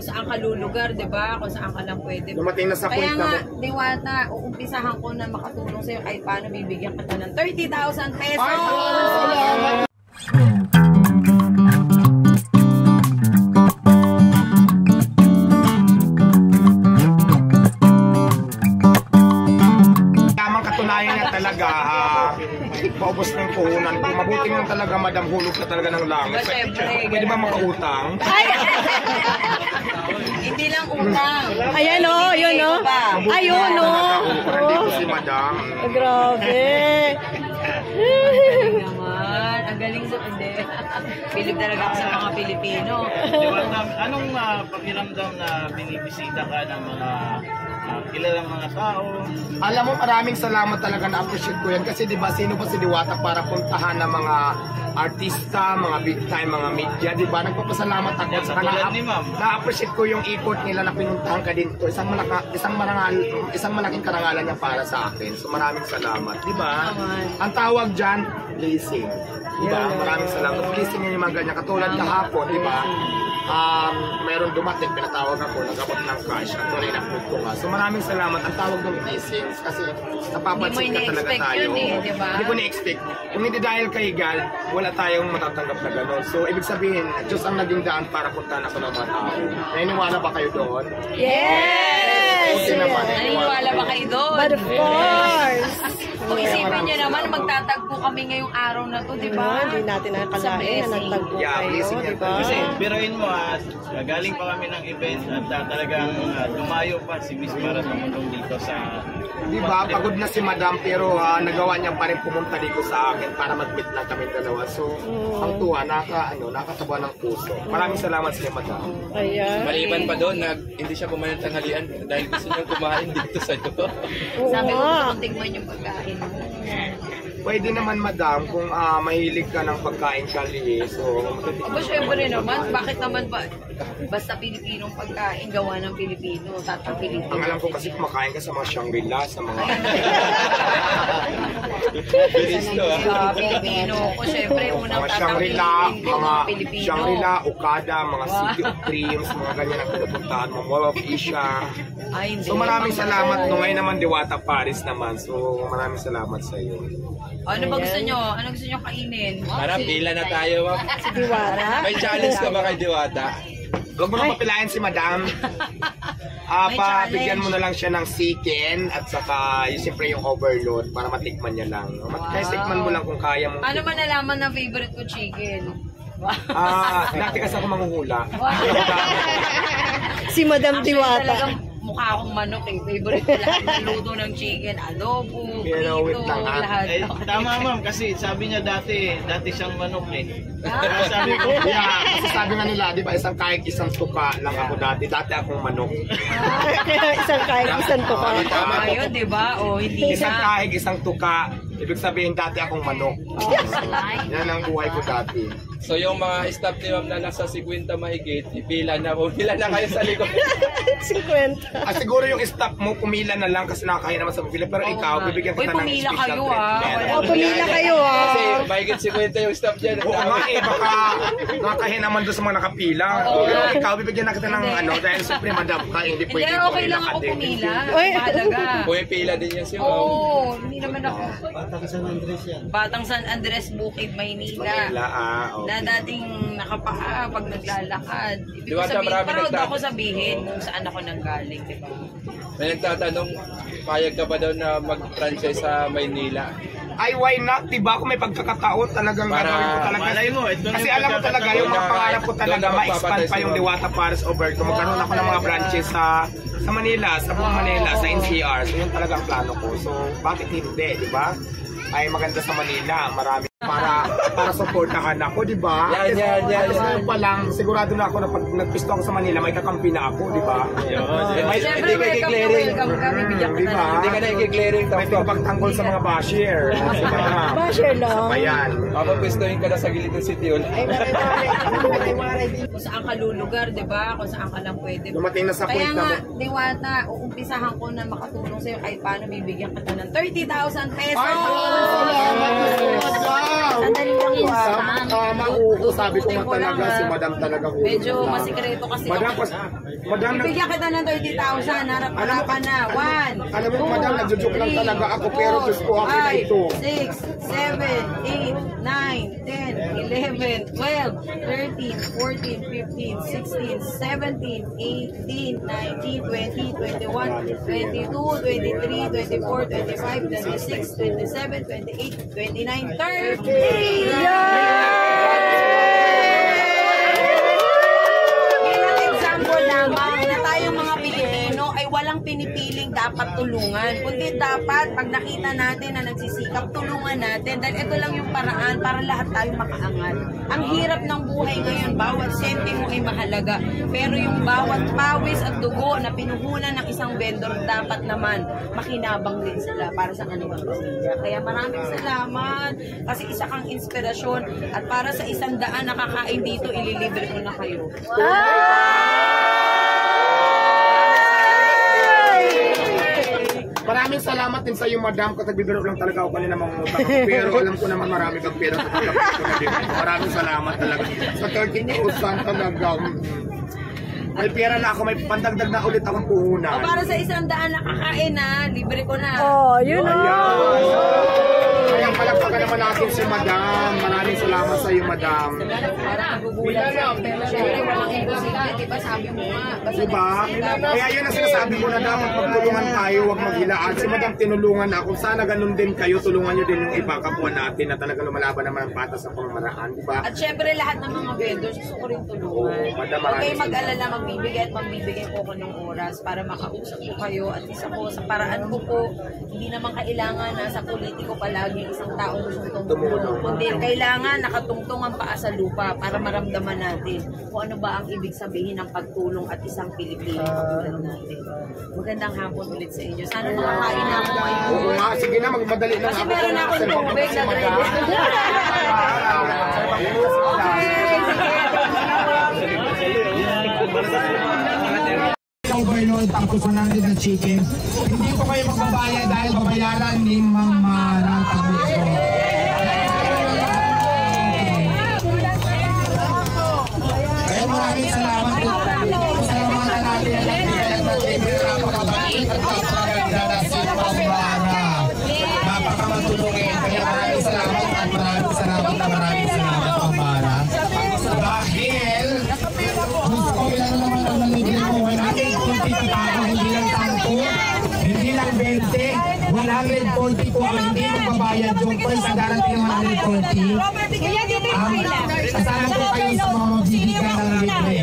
kung saan ka lulugar, di ba? Kung saan ka lang pwede. Dumating na sa kaya point nga, na Diwata, uumpisahan ko na makatulong sa'yo kahit paano bibigyan kita ng 30,000 pesos! Ay, salamat! Katunayan niya talaga, paubos ng puhunan. Kung mabuti nga talaga, madam, hulog ka talaga ng langit. Pwede ba makautang? Hindi lang utang. Ayan o, yun o. Ayun o. Dito si madam. Grabe. Naman, ang galing sa hindi. Bilib talaga ako sa mga Pilipino. Diwata, anong pakiramdam na binibisita ka ng mga kilalang mga tao? Alam mo, maraming salamat talaga, na-appreciate ko yan. Kasi diba, sino ba si Diwata para puntahan ng mga artista, mga big time, mga media, diba? Nagpapasalamat ako sa na-appreciate ko yung ikot nila na pinuntahan ka dito. Isang malaking karangalan niya para sa akin. So maraming salamat, diba? Ang tawag dyan, blessing. Diba? Maraming salamat. Blessing yun yung mga ganyan. Katulad kahapon, diba? Mayroon dumating, pinatawag ako, nagabot ng cash at wala napunto ka. So maraming salamat. Ang tawag ng blessings kasi napapansin ka talaga tayo. Hindi ko na-expect. Kung hindi dahil kay God, wala tayong matatanggap na gano'n. So ibig sabihin, Diyos ang naging daan para puntahan ako ng mga tao. Naniniwala ba kayo doon? Yes! Naniniwala ba kayo doon? But of course! Kung isipin nyo naman, magtatagpo kami ngayong araw na to, di ba? Hindi natin nakakalain na nagtagpo kayo, di ba? Kasi biruin mo, galing pa kami ng event at talagang lumayo pa si Miss para tumulong dito sa... Diba, pagod na si Madam pero nagawa niya pa rin pumunta dito sa akin para mag-meet lang kami dalawa. So, ang tuwa, nakataba ng puso. Maraming salamat sa Madam. Ayan. Maliban pa doon na hindi siya kumain ng tanghalian dahil gusto niyang kumain dito sa iyo. Sabi ko, gusto kong tingnan yung pagkain. Pwede naman, Madam, kung mahilig ka ng pagkain kali. So, syempre naman, bakit naman ba? Basta Pilipinong pagkain, gawa ng Pilipino, tatang Pilipino. Ang alam ko kasi kumakain ka sa mga Shangri-La, sa mga... Pilipino ko, syempre, unang mga tatang Shangri-La, mga Pilipino. Shangri-La, Okada, mga City of Dreams, mga ganyan ang pinupuntahan, mga Mall of Asia. So maraming salamat. No, ngayon naman Diwata Paris naman. So maraming salamat sa iyo. Ano ba gusto nyo? Ano gusto nyo kainin? Para pila na tayo. Si Diwata. May challenge ka ba kay Diwata? Huwag mo nang papilayan si Madam. Bigyan mo na lang siya ng chicken at saka siyempre yung overload para matikman niya lang. Tikman mo lang kung kaya mo. Ano man nalaman na favorite ko chicken? Dati kasi ako manghuhula. Si Madam Diwata. Mukha akong manok eh. Favorite ko lahat ng luto ng chicken, adobo, prito, lahat. Tama ma'am, kasi sabi niya dati siyang manok eh. Sabi ko, kasi sabi nga nila, di ba, isang kahig, isang tuka lang ako dati. Dati akong manok. Isang kahig, isang tuka. Tama yun, di ba? O, hindi isang kahig, isang tuka. Ibig sabihin, dati akong manok. Yan ang buhay ko dati. So yung mga staff ni Ma'am na nasa 50 mahigit, ipila na po. Pila na kayo sa likod. 50. Siguro yung staff mo, pumila na lang kasi nakakaya naman sa pumila. Pero ikaw, bibigyan kita ng special treatment. Pumila kayo Kasi mahigit 50 yung staff dyan. Oo nga eh, baka nakakaya naman doon sa mga nakapila. Pero ikaw, bibigyan na kita ng dahil siyempre Madam ka, hindi pwede. Hindi, okay lang ako pumila. Mahalaga. Pumipila din yan si Ma'am. Oo, hindi naman ako. Batang San Andres yan. Batang San Andres, Bukid, Maynila. Na dating nakapaa pag naglalakad. Ibig sabihin, proud ako sabihin kung saan ako nanggaling, di ba? May nagtatanong, payag ka ba daw na mag-franchise sa Maynila? Ay, why not? Diba? Kung may pagkakataon talagang gagawin ko talaga. Kasi alam mo talaga, yung mga pangarap ko talaga, ma-expand pa yung Diwata Paris over to. Magkaroon ako ng mga branches sa Manila, sa buong Manila, sa NCR. So yun talaga ang plano ko. So bakit hindi, diba? Ay maganda sa Manila, marami para supportahan ako, di ba? Yan. Pa lang, sigurado na ako na pag nagpisto ako sa Manila, may kakampi na ako, di ba? Siyempre, welcome kami, bigyan kita na. Hindi ka na i-clearing. May pagtanggol sa mga basher. Basher lang. Ayan. Papapistohin ka na sa gilid ng City Hall. Kung saan ka lulugar, di ba? Kung saan ka lang pwede. Dumating na sa point na. Kaya nga, Diwata, uumpisahan ko na makatulong sa'yo kahit paano bibigyan kita ng 30,000 pesos! Ay, salamat! Sandali lang po. Mauho, sabi ko nga talaga, si madam talaga hulog. Medyo masikreto kasi. Madam, bigyan kita ng 30,000, harap-harapan na. 1, alam mo, madam, nagjujuk lang talaga ako, pero Diyos ko, akin na ito. 6, 7, 8, 9, 10, 11, 12, 13, 14, 15, 16, 17, 18, 19, 20, 21, 22, 23, 24, 25, 26, 27, 28, 29, 30! Walang pinipiling dapat tulungan, kundi dapat pag nakita natin na nagsisikap, tulungan natin dahil ito lang yung paraan para lahat tayo makaangat. Ang hirap ng buhay ngayon, bawat sentimo ay mahalaga, pero yung bawat pawis at dugo na pinuhunan ng isang vendor dapat naman makinabang din sila para sa kanilang pamilya. Kaya maraming salamat kasi isa kang inspirasyon at para sa 100 nakakain dito, ililibre ko na kayo. Maraming salamat din sa iyo, madam, kasi nagbibiro lang talaga ako kanina mangungutang. Pero alam ko naman marami kang pera sa pagkakit ko na din. Maraming salamat talaga. Sa 13,000 talaga. May pera na ako, may pandagdag na ulit akong puhunan. O para sa 100 nakakain na, libre ko na. Oh, you know. Kaya palagpagan naman natin si madam. Maraming salamat sa iyo, madam. Parang nagugulat siya. Pero syempre, walang imposible. Diba sabi mo nga? Diba? Kaya yun ang sinasabi ko na dapat magtulungan tayo, huwag maghilaan. Si madam tinulungan ako. Sana ganun din kayo, tulungan nyo din yung iba kapwa natin na talaga lumalaban naman ang patas sa pamamaraan. Diba? At syempre, lahat ng mga vendors gusto ko rin tulungan. Huwag kayo mag-alala, magbibigay at magbibigay po ko ng oras para makausap ko kayo. At isa ko, sa paraan ko po, hindi naman kailangan na sa politiko palagi isang tao gustong tumulong. Kundi kailangan nakatungtong ang paa sa lupa para maramdaman natin kung ano ba ang ibig sabihin ng pagtulong at isang Pilipino katulad natin. Magandang hapon ulit sa inyo. Sana makakain na ako ngayon. Oo nga, sige na, magmadali lang kasi ako. meron akong tubig na driver. Overload tapos 100 na chicken. Hindi ko kayo magbabayad dahil babayaran ni Mang Mara Tabuso. Kaya maraming salamat po. Pasalamatan natin ang nagbigay at nagbigay na napakabait at napakaganda na si Mang Mara. Napakamatulungin. Kaya maraming salamat at maraming salamat na maraming salamat, Mang Mara. Dahil gusto ko lang naman ang nalagyan mo. 140 tao, hindi lang 10, hindi lang 20, 140 po ang hindi magbabayad yung price na darating ng 140. Kasama ko kayo sa mga magbibigyan ng libre.